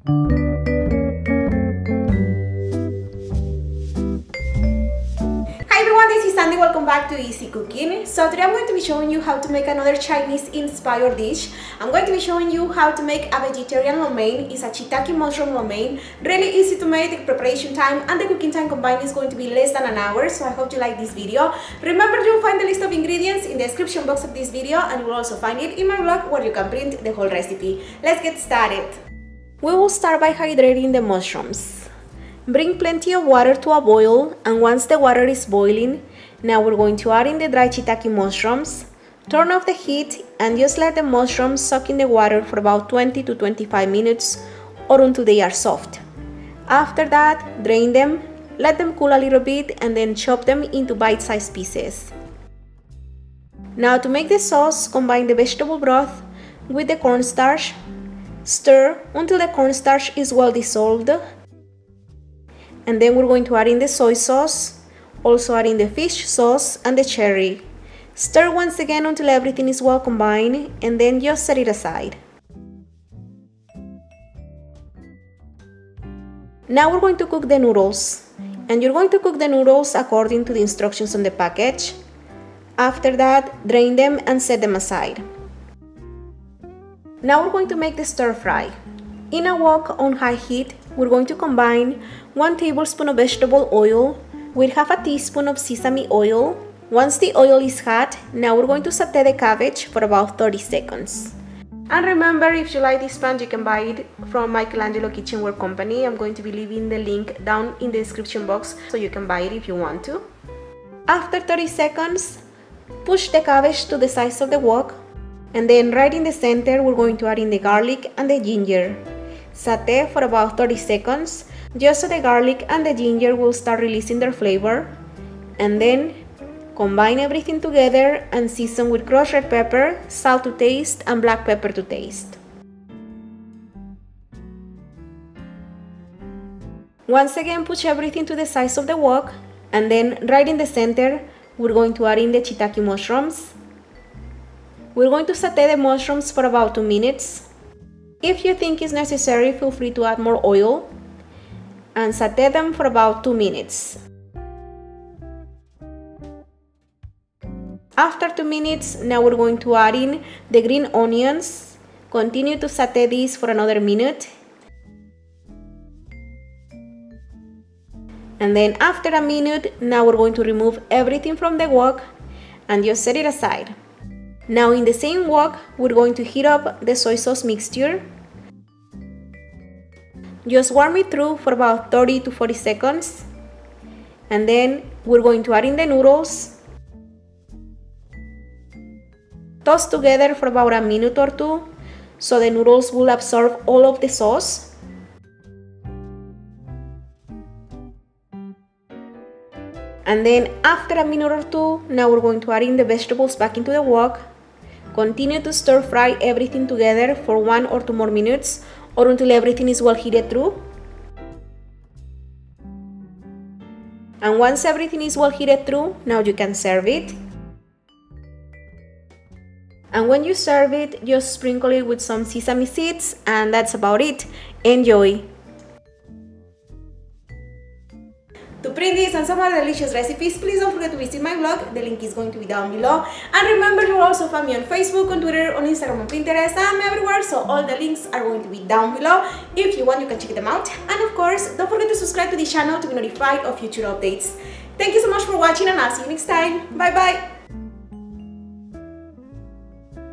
This is Sandy. Welcome back to Easy Cooking. So today I'm going to be showing you how to make another Chinese inspired dish. I'm going to be showing you how to make a vegetarian lo mein. It's a shiitake mushroom lo mein. Really easy to make. The preparation time and the cooking time combined is going to be less than an hour. So I hope you like this video. Remember, you'll find the list of ingredients in the description box of this video, and you will also find it in my blog where you can print the whole recipe. Let's get started. We will start by hydrating the mushrooms. Bring plenty of water to a boil, and once the water is boiling, now we're going to add in the dry shiitake mushrooms. Turn off the heat and just let the mushrooms soak in the water for about 20 to 25 minutes or until they are soft. After that, drain them, let them cool a little bit, and then chop them into bite-sized pieces. Now to make the sauce, combine the vegetable broth with the cornstarch. Stir until the cornstarch is well dissolved. And then we're going to add in the soy sauce, also add in the fish sauce and the cherry. Stir once again until everything is well combined, and then just set it aside. Now we're going to cook the noodles, and you're going to cook the noodles according to the instructions on the package. After that, drain them and set them aside. Now we're going to make the stir fry. In a wok on high heat, we're going to combine 1 tablespoon of vegetable oil with half a teaspoon of sesame oil. Once the oil is hot, now we're going to saute the cabbage for about 30 seconds. And remember, if you like this pan, you can buy it from Michelangelo Kitchenware Company. I'm going to be leaving the link down in the description box so you can buy it if you want to. After 30 seconds, push the cabbage to the sides of the wok, and then right in the center, we're going to add in the garlic and the ginger. Saute for about 30 seconds, just so the garlic and the ginger will start releasing their flavor, and then combine everything together and season with crushed red pepper, salt to taste, and black pepper to taste. Once again, push everything to the sides of the wok, and then right in the center, we're going to add in the shiitake mushrooms. We're going to saute the mushrooms for about 2 minutes. If you think it's necessary, feel free to add more oil, and saute them for about 2 minutes. After 2 minutes, now we're going to add in the green onions. Continue to saute these for another minute. And then after a minute, now we're going to remove everything from the wok and just set it aside. Now in the same wok, we're going to heat up the soy sauce mixture. Just warm it through for about 30 to 40 seconds. And then we're going to add in the noodles. Toss together for about a minute or two so the noodles will absorb all of the sauce. And then after a minute or two, now we're going to add in the vegetables back into the wok. Continue to stir fry everything together for 1 or 2 more minutes or until everything is well heated through. And once everything is well heated through, now you can serve it. And when you serve it, just sprinkle it with some sesame seeds, and that's about it. Enjoy! To print this and some other delicious recipes, please don't forget to visit my blog. The link is going to be down below. And remember, you will also find me on Facebook, on Twitter, on Instagram, on Pinterest. I'm everywhere, so all the links are going to be down below. If you want, you can check them out. And of course, don't forget to subscribe to the channel to be notified of future updates. Thank you so much for watching, and I'll see you next time. Bye bye!